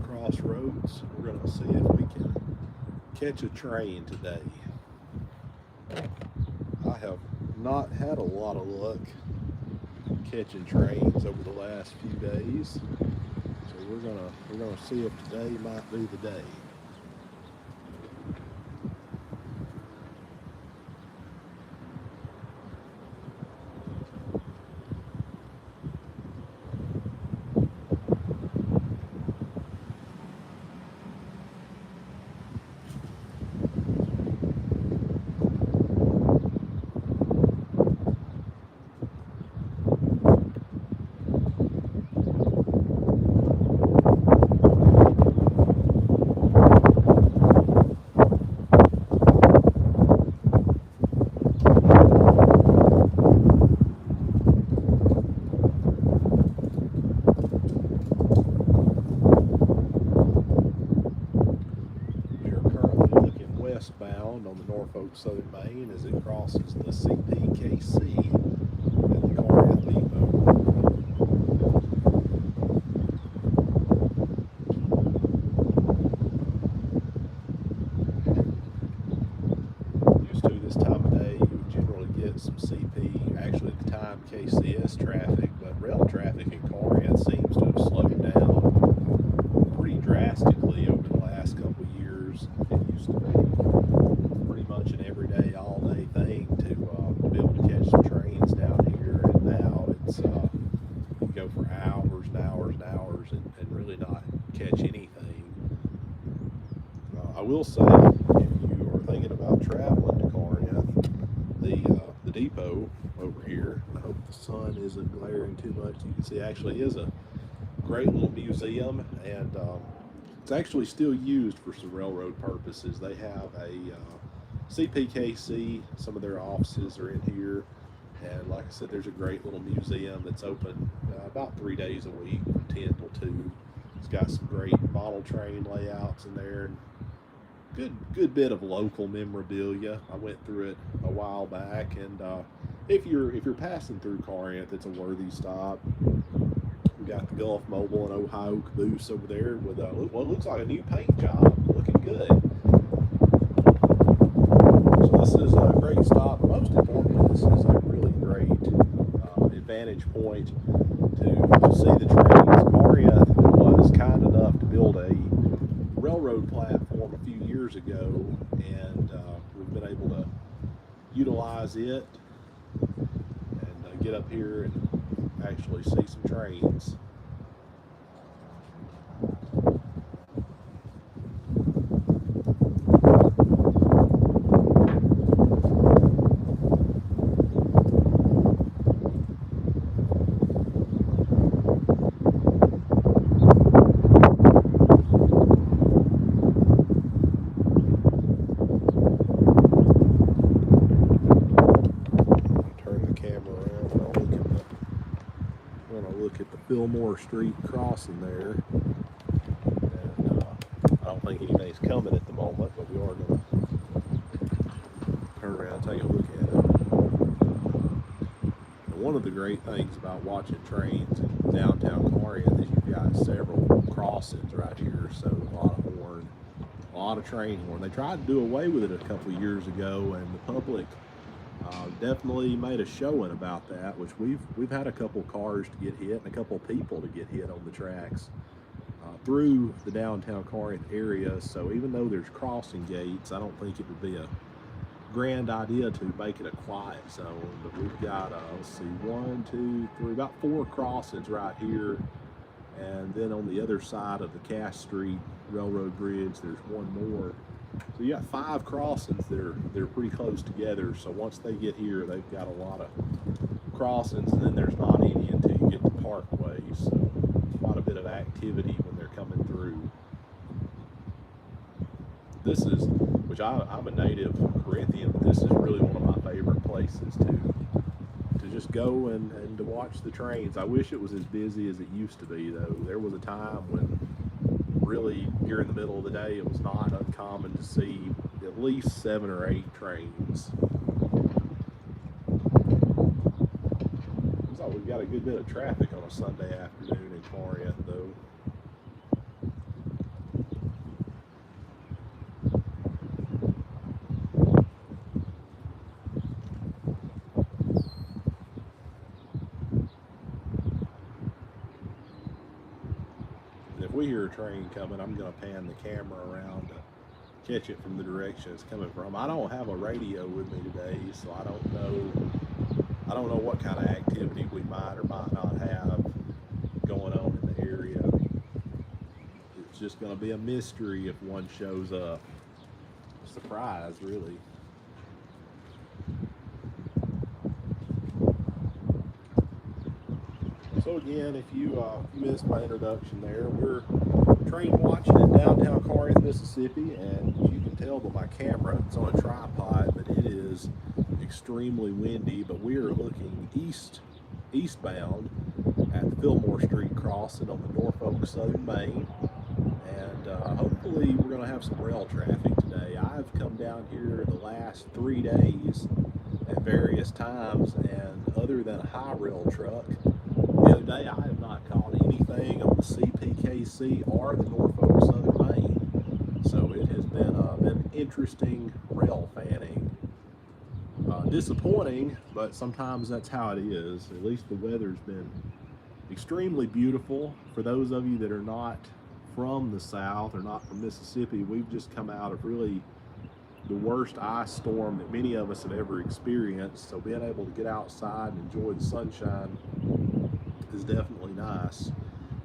crossroads. We're going to see if we can catch a train today. I have not had a lot of luck catching trains over the last few days, so we're gonna see if today might be the day. Westbound on the Norfolk Southern Main as it crosses the CPKC at the Corinth Depot. Used to this time of day, you would generally get some CP, actually at the time KCS traffic, but rail traffic in Corinth seems to have slowed down pretty drastically over the last couple of years. It used to be pretty much an everyday, all-day thing to be able to catch some trains down here, and now it's you can go for hours and hours and hours and really not catch anything. I will say, if you are thinking about traveling to Corinth, the depot over here, I hope the sun isn't glaring too much. You can see actually is a great little museum, and it's actually still used for some railroad purposes. They have a CPKC, some of their offices are in here, and like I said, there's a great little museum that's open about 3 days a week from 10 till 2. It's got some great model train layouts in there, and good bit of local memorabilia. I went through it a while back, and if you're passing through Corinth, it's a worthy stop. We got the Gulf Mobile and Ohio caboose over there with what looks like a new paint job, looking good. So this is a great stop. Most importantly, this is a really great advantage point to see the trains. Corinth was kind enough to build a railroad platform a few years ago, and we've been able to utilize it and get up here and actually see some trains. Fillmore Street crossing there, and I don't think anybody's coming at the moment, but we are going to turn around and take a look at it. And one of the great things about watching trains in downtown Corinth is you've got several crossings right here, so a lot of horn, a lot of train horn. They tried to do away with it a couple of years ago, and the public definitely made a showing about that, which we've had a couple cars to get hit and a couple people to get hit on the tracks through the downtown Corinth area. So even though there's crossing gates, I don't think it would be a grand idea to make it a quiet zone. But we've got let's see, 1, 2, 3, about 4 crossings right here, and then on the other side of the Cass Street Railroad Bridge there's one more. So you got 5 crossings that are pretty close together. So once they get here, they've got a lot of crossings, and then there's not any until you get to Parkway. So quite a bit of activity when they're coming through. This is, which I'm a native Corinthian, but this is really one of my favorite places to just go and to watch the trains. I wish it was as busy as it used to be, though. There was a time when really during the middle of the day it was not uncommon to see at least 7 or 8 trains. Looks like we've got a good bit of traffic on a Sunday afternoon in Corinth, though. hear a train coming, I'm going to pan the camera around to catch it from the direction it's coming from. I don't have a radio with me today, so I don't know what kind of activity we might or might not have going on in the area. It's just going to be a mystery if one shows up. A surprise, really. So again, if you missed my introduction there, we're train watching in downtown Corinth, Mississippi, and you can tell by my camera, it's on a tripod, but it is extremely windy. But we are looking eastbound at the Fillmore Street crossing on the Norfolk Southern Main, and hopefully we're going to have some rail traffic today. I've come down here the last 3 days at various times, and other than a high rail truck, the other day I have not caught anything on the CPKC or the Norfolk Southern Main. So it has been an interesting rail fanning. Disappointing, but sometimes that's how it is. At least the weather's been extremely beautiful. For those of you that are not from the South or not from Mississippi, we've just come out of really the worst ice storm that many of us have ever experienced. So being able to get outside and enjoy the sunshine is definitely nice,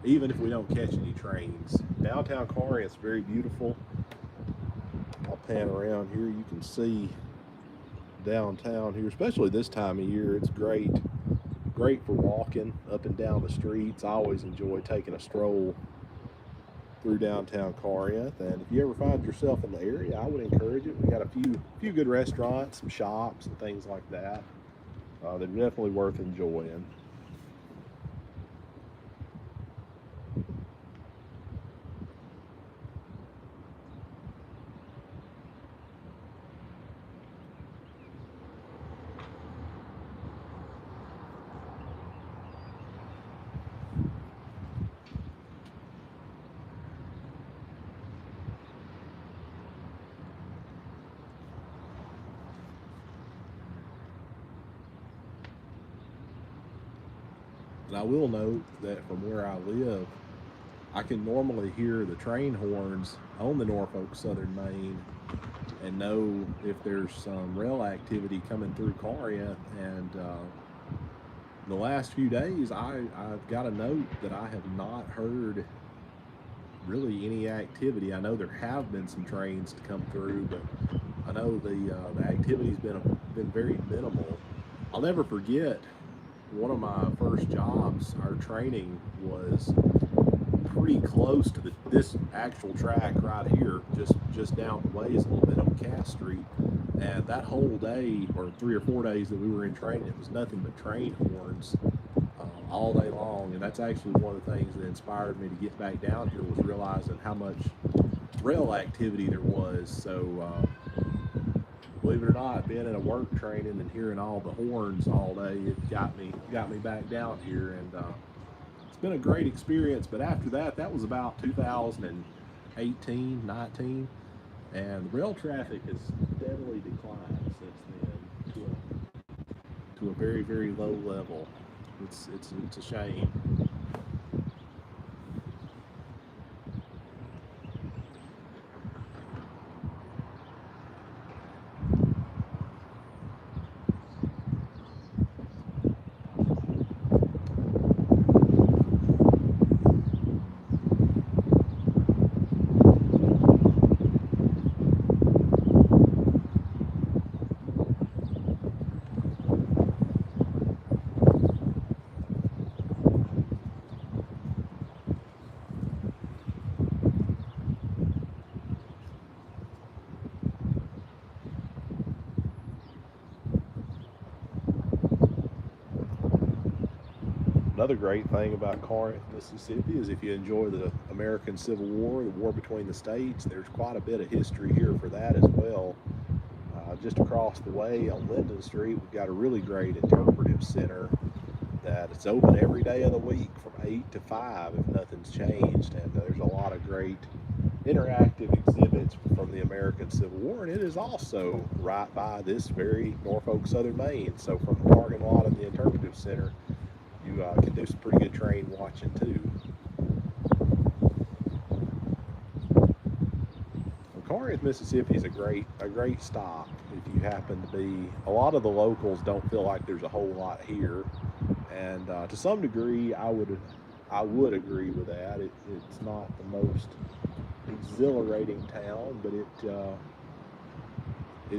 even if we don't catch any trains. Downtown Corinth is very beautiful. I'll pan around here. You can see downtown here, especially this time of year. It's great for walking up and down the streets. I always enjoy taking a stroll through downtown Corinth, and if you ever find yourself in the area, I would encourage it. We got a few good restaurants, some shops, and things like that. They're definitely worth enjoying. And I will note that from where I live, I can normally hear the train horns on the Norfolk Southern Main and know if there's some rail activity coming through Corinth. And the last few days, I've got to note that I have not heard really any activity. I know there have been some trains to come through, but I know the activity's been very minimal. I'll never forget, one of my first jobs, our training was pretty close to this actual track right here, just down the ways a little bit on Cass Street. And that whole day, or 3 or 4 days that we were in training, it was nothing but train horns all day long. And that's actually one of the things that inspired me to get back down here, was realizing how much rail activity there was. So believe it or not, being in a work training and hearing all the horns all day, it got me back down here, and it's been a great experience. But after that, that was about 2018, 19, and the rail traffic has steadily declined since then to a very, very low level. It's a shame. Another great thing about Corinth, Mississippi, is if you enjoy the American Civil War, the war between the states, there's quite a bit of history here for that as well. Just across the way on Linden Street, we've got a really great interpretive center that it's open every day of the week from 8 to 5 if nothing's changed, and there's a lot of great interactive exhibits from the American Civil War, and it is also right by this very Norfolk Southern Main. So from the parking lot of the interpretive center, you can do some pretty good train watching too. Corinth, Mississippi is a great stop if you happen to be. A lot of the locals don't feel like there's a whole lot here, and to some degree, I would agree with that. It's not the most exhilarating town, but it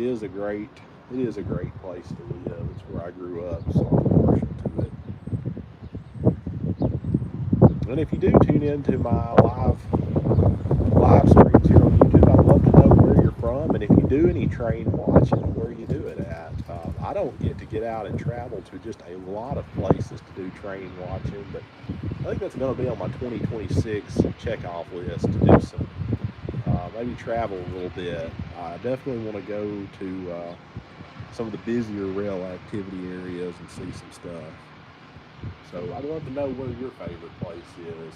is a great place to live. It's where I grew up, so I'm partial to it. And if you do tune into my live streams here on YouTube, I'd love to know where you're from, and if you do any train watching, where you do it at. I don't get out and travel to just a lot of places to do train watching, but I think that's going to be on my 2026 checkoff list to do some maybe travel a little bit. I definitely want to go to some of the busier rail activity areas and see some stuff. So I'd love to know where your favorite place is.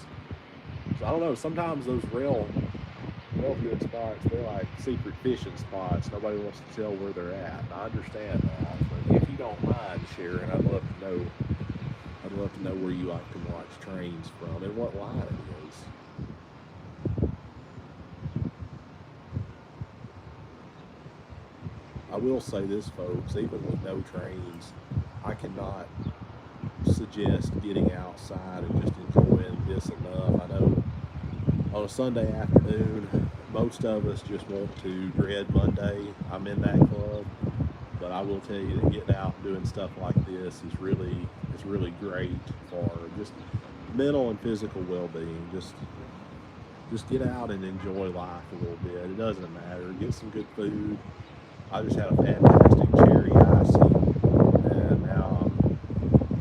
So I don't know. Sometimes those rail good spots, they're like secret fishing spots. Nobody wants to tell where they're at. And I understand that. But if you don't mind sharing, I'd love to know. I'd love to know where you like to watch trains from and what line it is. I will say this, folks, even with no trains, I cannot suggest getting outside and just enjoying this enough. I know on a Sunday afternoon, most of us just want to dread Monday. I'm in that club, but I will tell you that getting out and doing stuff like this is really great for just mental and physical well-being. Just get out and enjoy life a little bit. It doesn't matter. Get some good food. I just had a fantastic cherry icy, and now I'm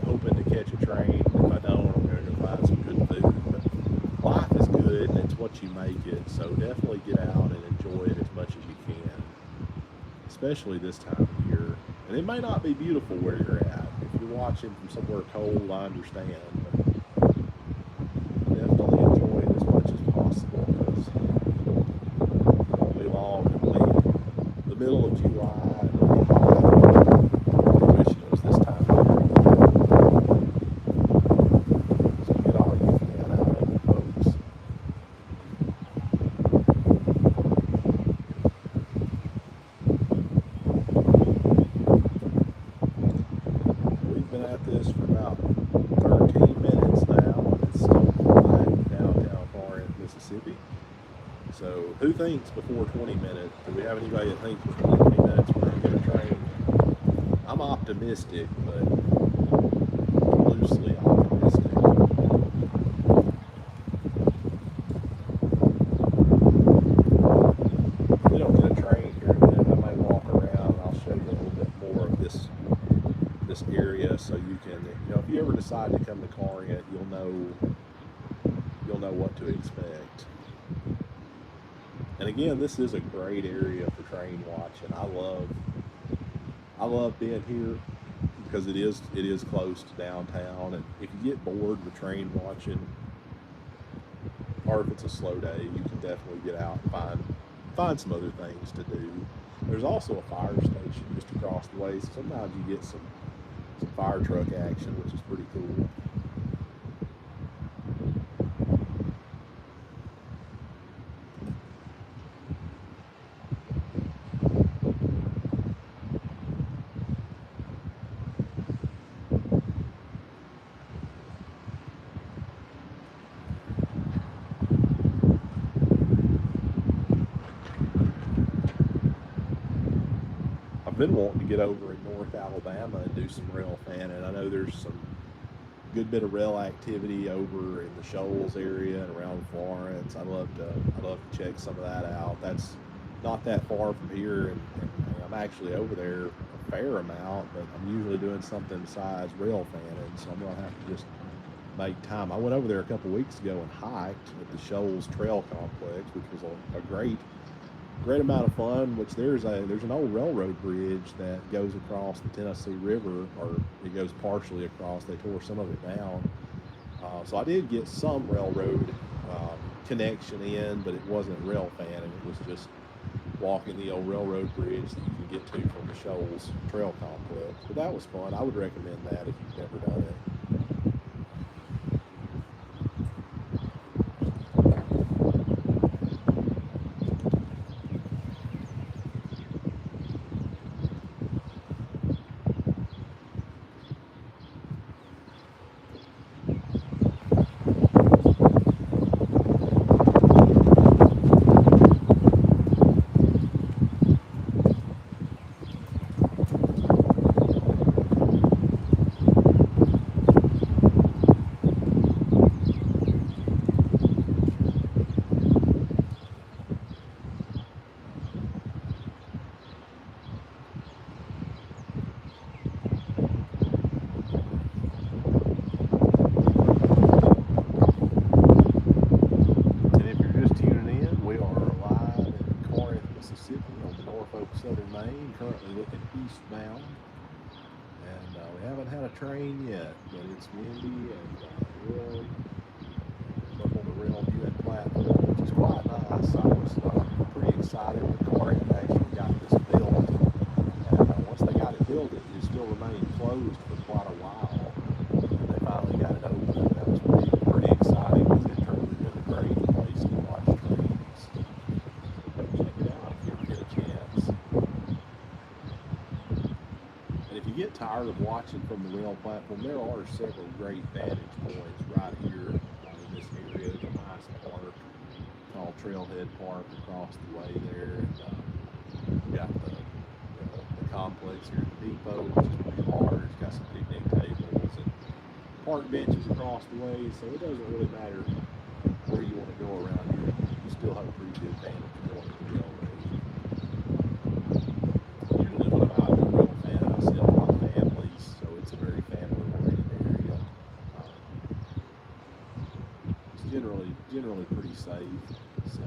hoping to catch a train. If I don't, I'm going to go find some good food. But life is good, and it's what you make it. So definitely get out and enjoy it as much as you can, especially this time of year. And it may not be beautiful where you're at. If you're watching from somewhere cold, I understand. But definitely enjoy it as much as possible, because it won't be long. It'll be the middle of July, and it'll be hot. I wish it was this time of year. So get all you can out of it, folks. We've been at this for about 13 minutes now, and it's still quiet in downtown Corinth, Mississippi. So who thinks before 20 minutes? Do we have anybody that thinks before 20 minutes we're going to get a train? I'm optimistic, but loosely optimistic. If we don't get a train here in a minute, I may walk around and I'll show you a little bit more of this area, so you can, if you ever decide to come to Corinth, you'll know what to expect. And again, this is a great area for train watching. I love being here because it is close to downtown, and if you get bored with train watching, or if it's a slow day, you can definitely get out and find some other things to do. There's also a fire station just across the way, so sometimes you get some fire truck action, which is pretty cool. I've been wanting to get over in North Alabama and do some Railfanning. I know there's some good bit of rail activity over in the Shoals area and around Florence. I'd love to check some of that out. That's not that far from here, and I'm actually over there a fair amount, but I'm usually doing something besides Railfanning, so I'm gonna have to just make time. I went over there a couple weeks ago and hiked at the Shoals Trail Complex, which was a great amount of fun. Which there's an old railroad bridge that goes across the Tennessee River, or it goes partially across. They tore some of it down, so I did get some railroad connection in, but it wasn't Railfanning. It was just walking the old railroad bridge that you can get to from the Shoals Trail Complex. But that was fun. I would recommend that if you've never done it. eastbound. And we haven't had a train yet, but it's windy and warm. Up on the rail viewing platform, which is quite nice. I was pretty excited when Corinth actually got this built. And once they got it built, it still remained closed for quite a while. And they finally got it open. That was pretty exciting because it turned into a great place to watch trains. Check it out if you ever get a chance. And if you get tired of watching from the rail platform, there are several great vantage points right here in this area. There's a nice park called Trailhead Park across the way there. And we got the complex here at the depot, which is pretty large. It's got some picnic tables and park benches across the way, so it doesn't really matter where you want to go around here. You still have a pretty good vantage point at the railroad. Usually when I'm out in Railfanning, I see a lot of families, so it's a very family-oriented area. It's generally pretty safe. So.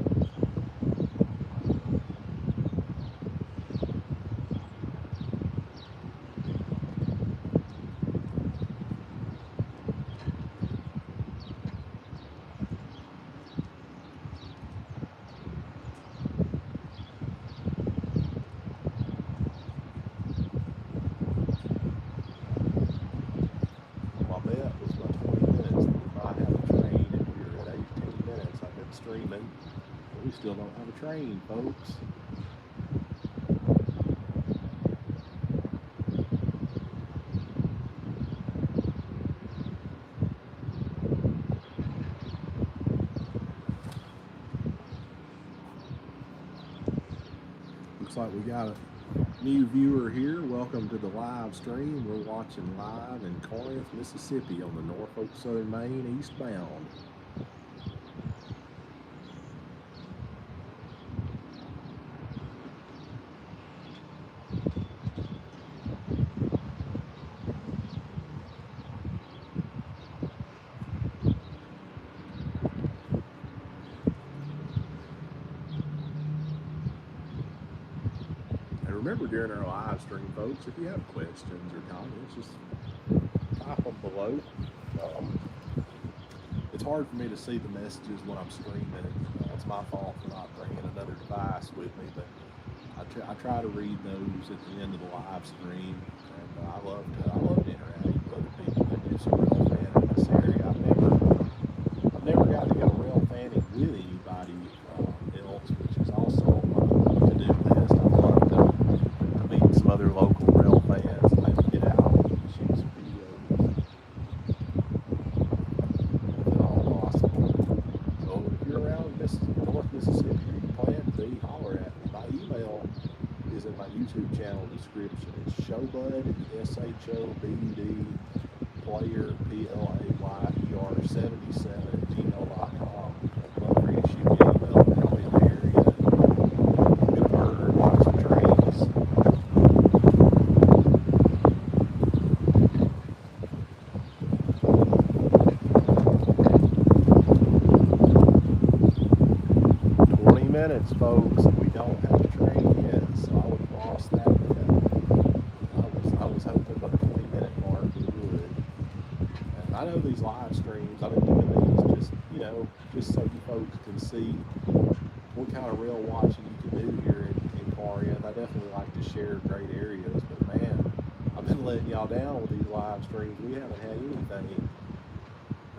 Streaming, but we still don't have a train, folks. Looks like we got a new viewer here. Welcome to the live stream. We're watching live in Corinth, Mississippi on the Norfolk Southern Main eastbound. Remember, during our live stream, folks, if you have questions or comments, just type them below. It's hard for me to see the messages when I'm streaming. It's my fault for not bringing another device with me, but I try to read those at the end of the live stream, and I love to interact with other people that do some rail fanning in this area. I've never got to go rail fanning with anybody else, which is also on my to-do list. I'd love to meet some other local rail fans and maybe get out and shoot some videos. If at all possible. So if you're around North Mississippi, you plan to be, holler at me. My email is in my YouTube channel description. It's showbud, SHOBUD, player, PLAYER77@gmail.com. I'd love for you to shoot me an email and tell me in the area. Get a burger and watch some trains. 20 minutes, folks, and we don't have a train yet, so I would cross that bet. I was hoping by the 20-minute mark we would. And I know these live streams, I've been doing these just so you folks can see what kind of rail watching you can do here in Corinth. I definitely like to share great areas, but man, I've been letting y'all down with these live streams. We haven't had anything.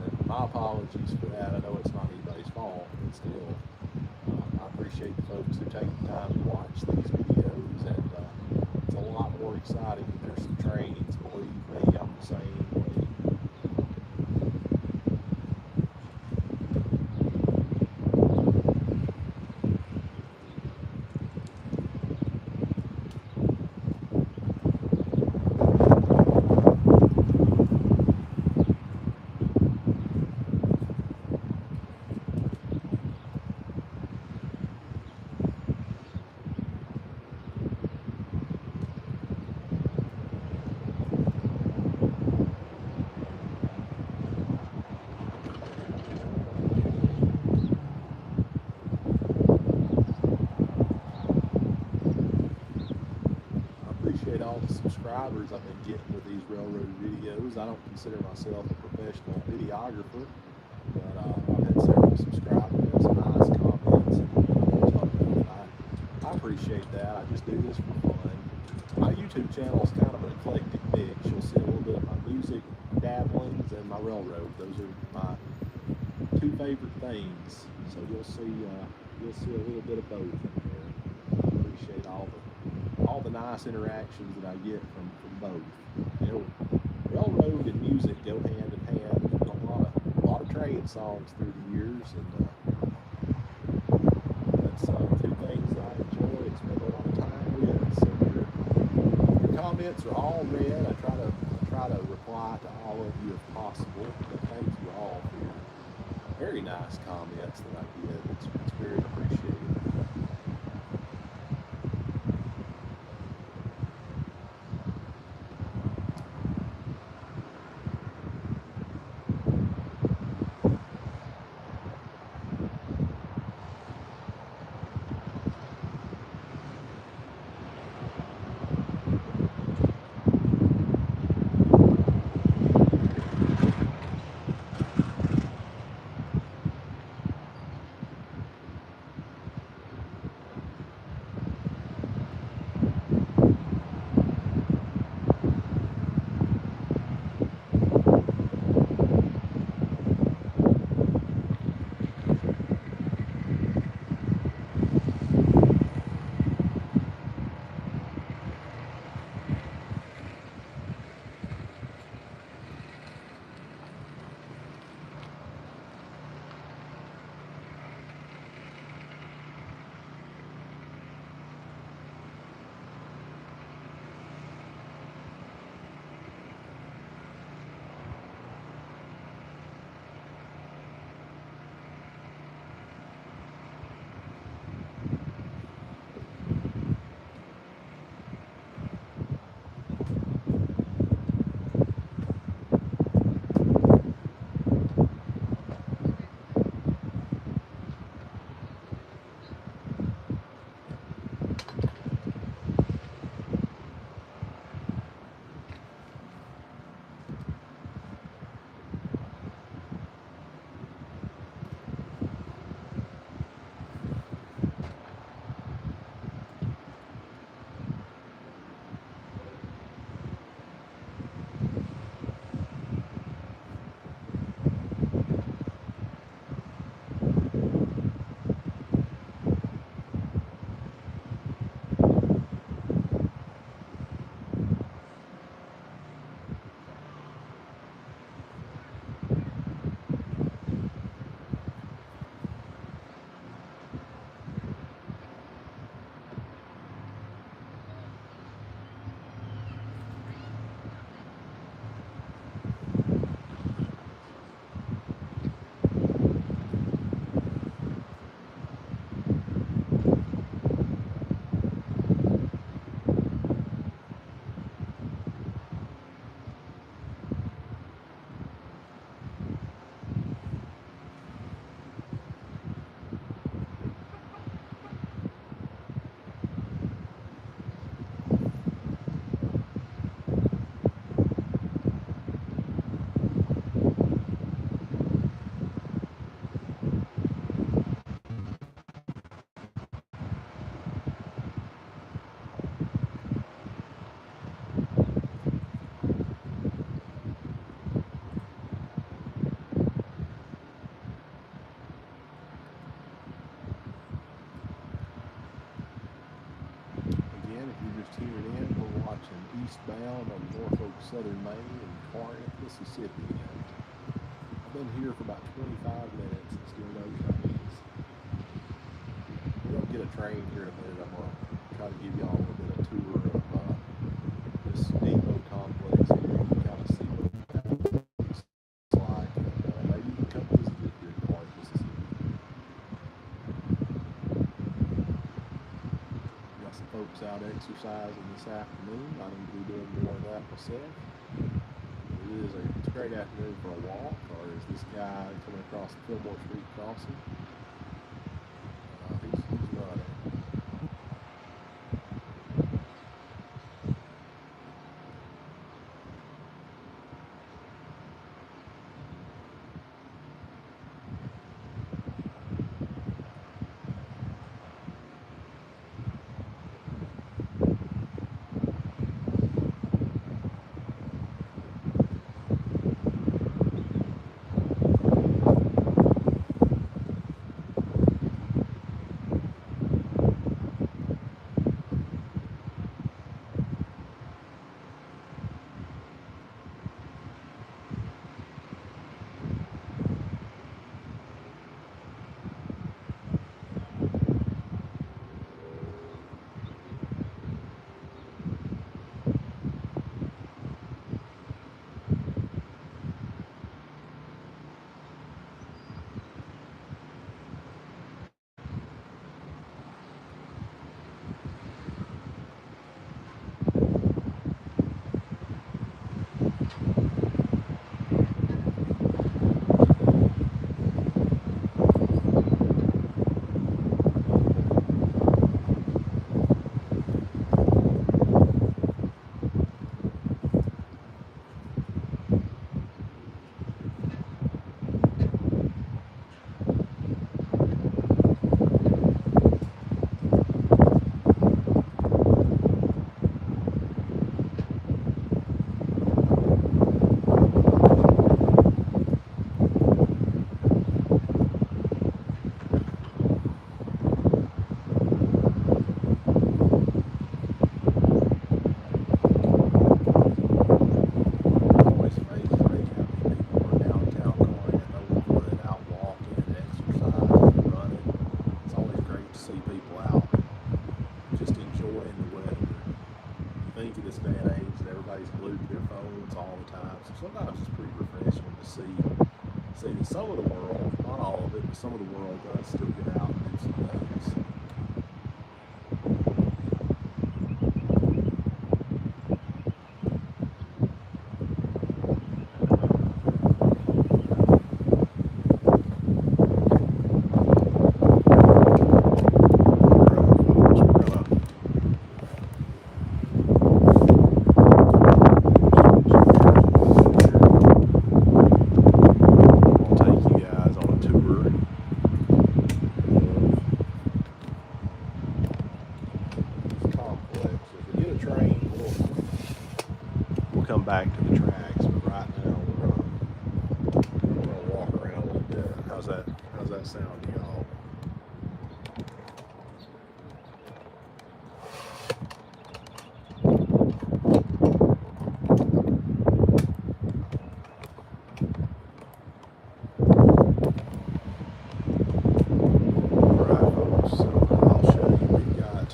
And my apologies for that. I know it's not anybody's fault, but still, I appreciate the folks who take the time to watch these videos, and it's a lot more exciting when there's some trains. Believe me, I'm the same way. subscribers I've been getting with these railroad videos. I don't consider myself a professional videographer, but I've had several subscribers, some nice comments, and I appreciate that. I just do this for fun. My YouTube channel is kind of an eclectic mix. You'll see a little bit of my music dabblings and my railroad. Those are my two favorite things. So you'll see a little bit of both in there. I appreciate all the nice interactions that I get from both. You know, railroad and music go hand in hand. A lot of train songs through the years, and that's two things that I enjoy and spend a lot of time with. So your comments are all read. I try to reply to all of you if possible. But thank you all for your very nice comments that I get. It's very appreciated. Eastbound on Norfolk Southern Main in Corinth, Mississippi. I've been here for about 25 minutes and still no trains. We'll get a train here in a minute. I'm going to try to give y'all a little bit of tour of this depot complex here. You can kind of see what it looks like. Maybe you can come visit it here in Corinth, Mississippi. Got some folks out exercising this afternoon. I need to be doing more of that myself. It's a great afternoon for a walk, or is this guy coming across the Fillmore Street crossing? He's running. sometimes it's pretty refreshing to see that some of the world, not all of it, but some of the world does still get out and do some things. Come back to the tracks, but right now we're gonna walk around a little bit. How's that sound to y'all? Alright folks, so I'll show you. We've got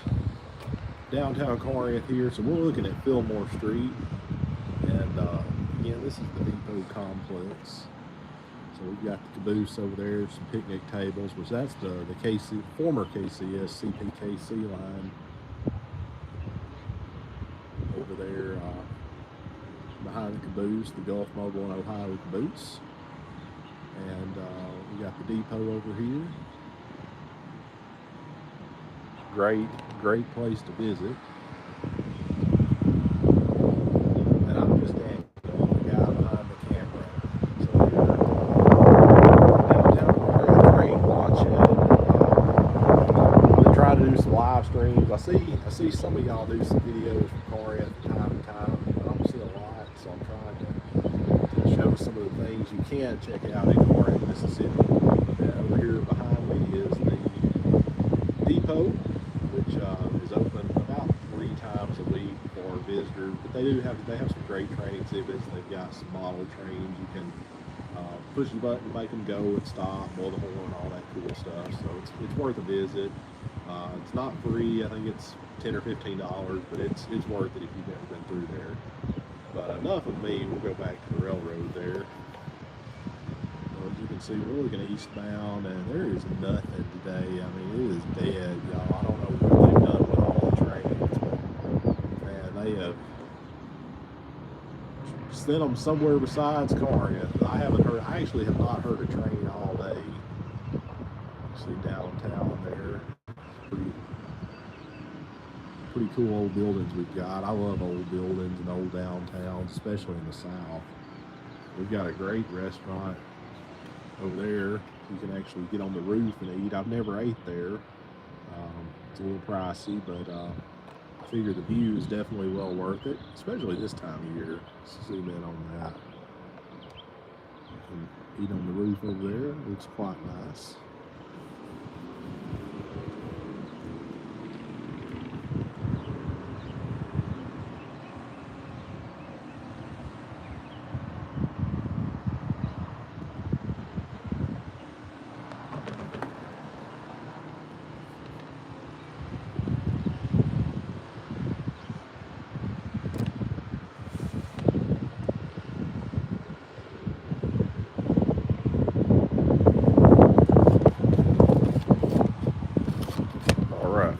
downtown Corinth here, so we're looking at Fillmore Street. And again, this is the depot complex. So we've got the caboose over there, some picnic tables, which that's the former KCS CPKC line over there behind the caboose, the Gulf Mobile and Ohio caboose. And we got the depot over here. Great place to visit. Streams. I see some of y'all do some videos from Corinth from time to time. I don't see a lot, so I'm trying to show some of the things you can check out in Corinth, Mississippi. Over here behind me is the depot, which is open about 3 times a week for visitors. But they have some great train exhibits. They've got some model trains. You can push the button, make them go and stop, blow the horn, all that cool stuff. So it's worth a visit. It's not free. I think it's $10 or $15, but it's worth it if you've never been through there. But enough of me. We'll go back to the railroad there. So as you can see, we're looking eastbound, and there is nothing today. I mean, it is dead, y'all. I don't know what they've done with all the trains, but man, they have sent them somewhere besides Corinth. I actually have not heard a train all day. See downtown there. Pretty cool old buildings we've got. I love old buildings and old downtowns, especially in the South. We've got a great restaurant over there. You can actually get on the roof and eat. I've never ate there. It's a little pricey, but I figure the view is definitely well worth it, especially this time of year. Let's zoom in on that. You can eat on the roof over there. It looks quite nice.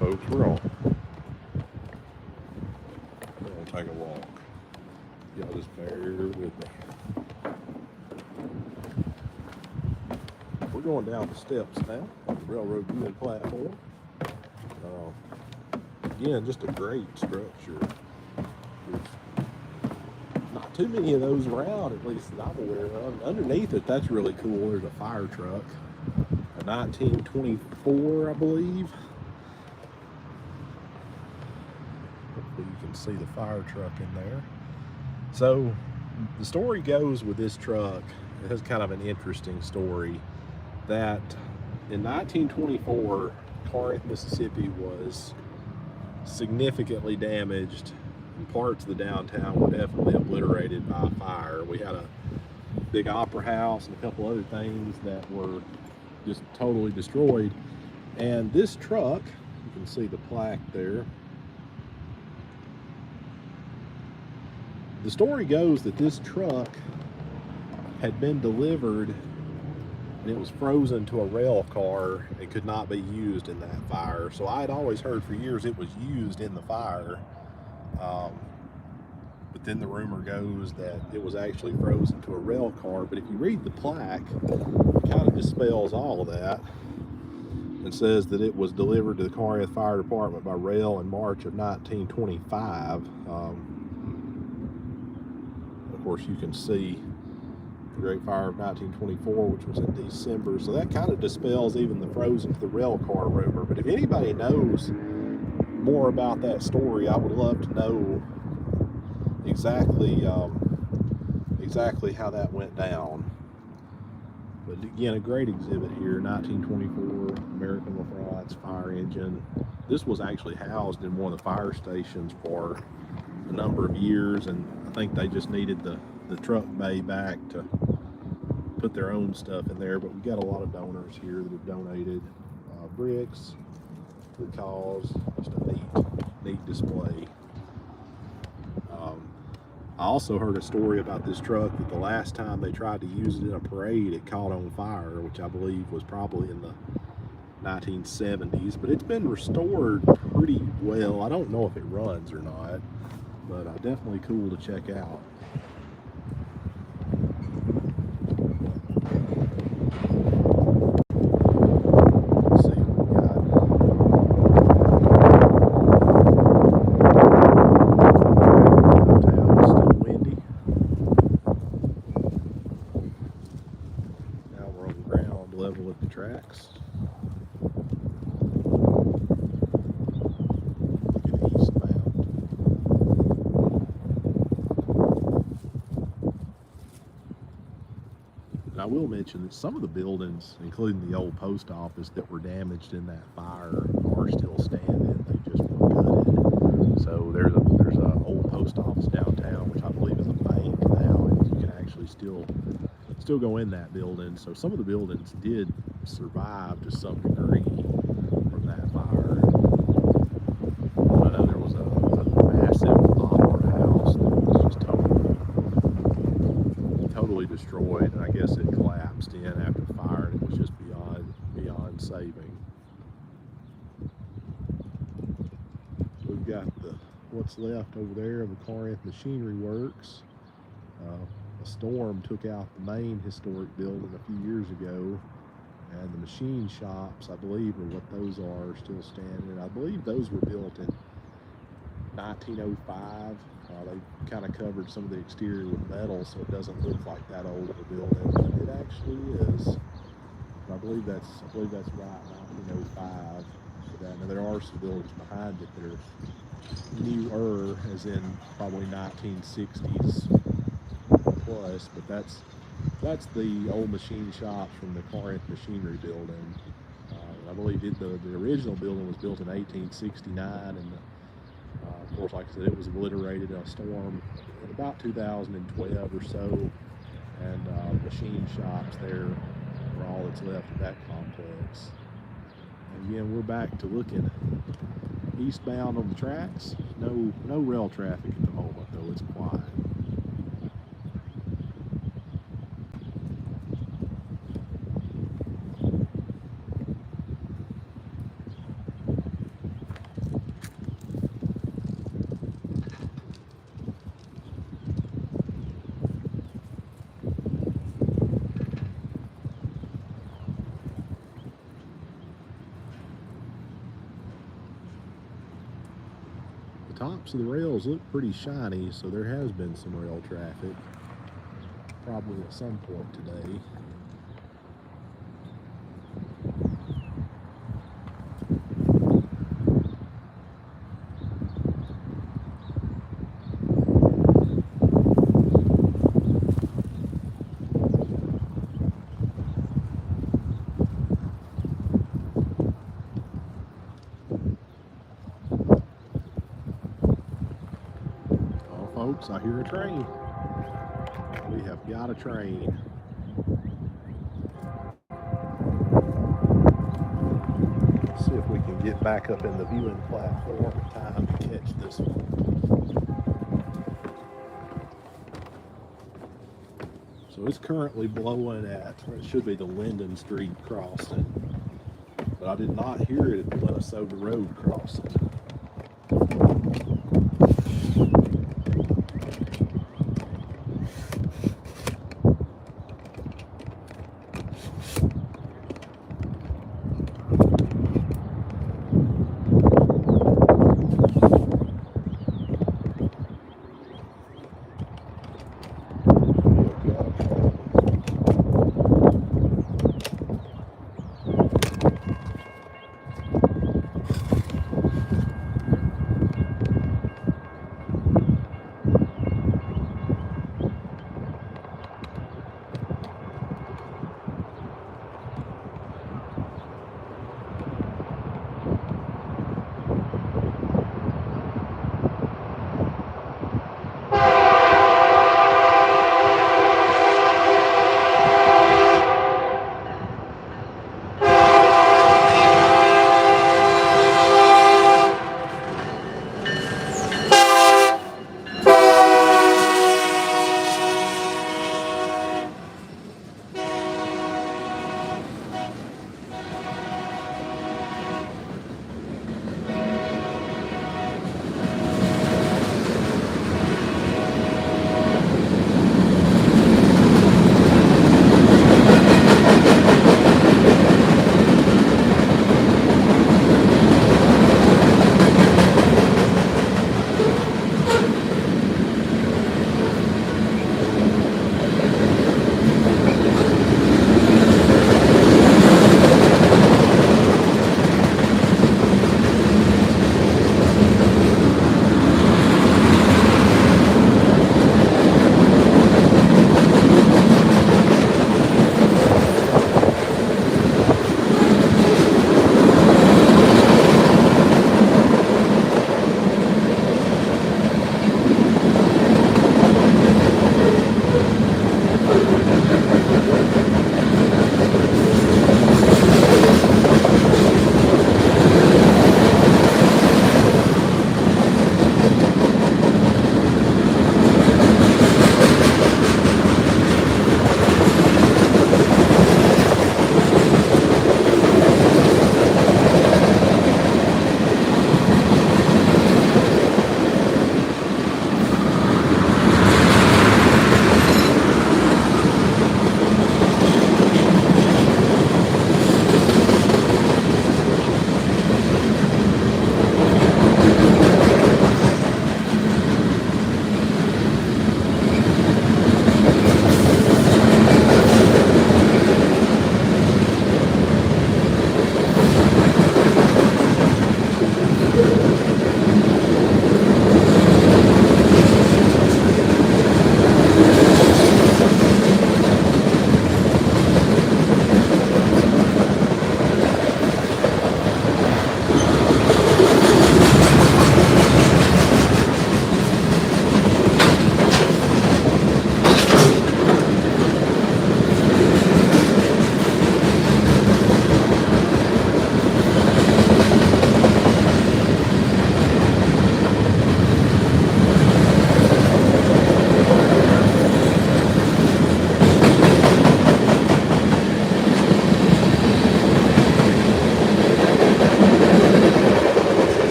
Folks, we're gonna take a walk. Y'all just bear with me. We're going down the steps now on the railroad viewing platform. Again, just a great structure. There's not too many of those around, at least that I'm aware of. Underneath it, that's really cool. There's a fire truck, a 1924, I believe. You can see the fire truck in there. So the story goes with this truck, it has kind of an interesting story, that in 1924 Corinth, Mississippi was significantly damaged, and parts of the downtown were definitely obliterated by fire. We had a big opera house and a couple other things that were just totally destroyed, and this truck, you can see the plaque there, the story goes that this truck had been delivered and it was frozen to a rail car and could not be used in that fire. So I had always heard for years it was used in the fire. But then the rumor goes that it was actually frozen to a rail car. But if you read the plaque, it kind of dispels all of that and says that it was delivered to the Corinth Fire Department by rail in March of 1925. Of course, you can see the Great Fire of 1924, which was in December. So that kind of dispels even the frozen to the rail car rumor. But if anybody knows more about that story, I would love to know exactly how that went down. But again, a great exhibit here, 1924 American LaFrance fire engine. This was actually housed in one of the fire stations for a number of years, and I think they just needed the truck bay back to put their own stuff in there. But we got a lot of donors here that have donated bricks to the cause. Just a neat display. I also heard a story about this truck that the last time they tried to use it in a parade, it caught on fire, which I believe was probably in the 1970s. But it's been restored pretty well. I don't know if it runs or not, but definitely cool to check out. Level with the tracks. Looking eastbound. And I will mention that some of the buildings, including the old post office that were damaged in that fire, are still standing. They just were gutted. So there's a old post office downtown, which I believe is a bank now, and you can actually still go in that building. So some of the buildings did survive to some degree from that fire. I know there was a massive opera house that was just totally destroyed, and I guess it collapsed in after the fire, and it was just beyond saving. So we've got what's left over there of the Corinth Machinery Works. A storm took out the main historic building a few years ago, and the machine shops, I believe, are what those are, still standing. I believe those were built in 1905. They kind of covered some of the exterior with metal, so it doesn't look like that old of a building, but it actually is. I believe that's right, 1905. Now there are some buildings behind it that are newer, as in probably 1960s. Plus, but that's the old machine shops from the Corinth Machinery Building. I believe the original building was built in 1869, and of course, like I said, it was obliterated in a storm in about 2012 or so, and machine shops there are all that's left of that complex. And again, we're back to looking eastbound on the tracks. No rail traffic at the moment, though. It's quiet. Tops of the rails look pretty shiny, so there has been some rail traffic, probably at some point today. Folks, I hear a train. We have got a train. Let's see if we can get back up in the viewing platform in time to catch this one. So it's currently blowing at, or it should be the Linden Street crossing, but I did not hear it at the Minnesota Road crossing.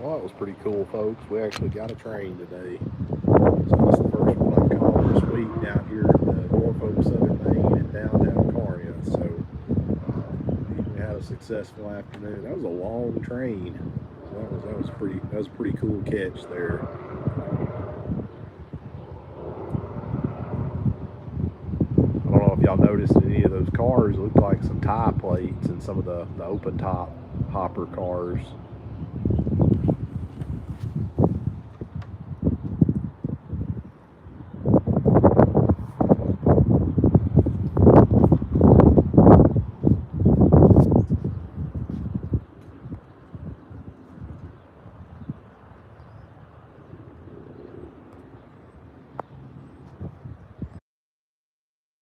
Well, that was pretty cool, folks. We actually got a train today. So it's the first one I've caught this week down here in Norfolk, Southern Maine, and downtown Corinth. So we had a successful afternoon. That was a long train. So that was a pretty cool catch there. I don't know if y'all noticed any of those cars looked like some tie plates and some of the open top hopper cars.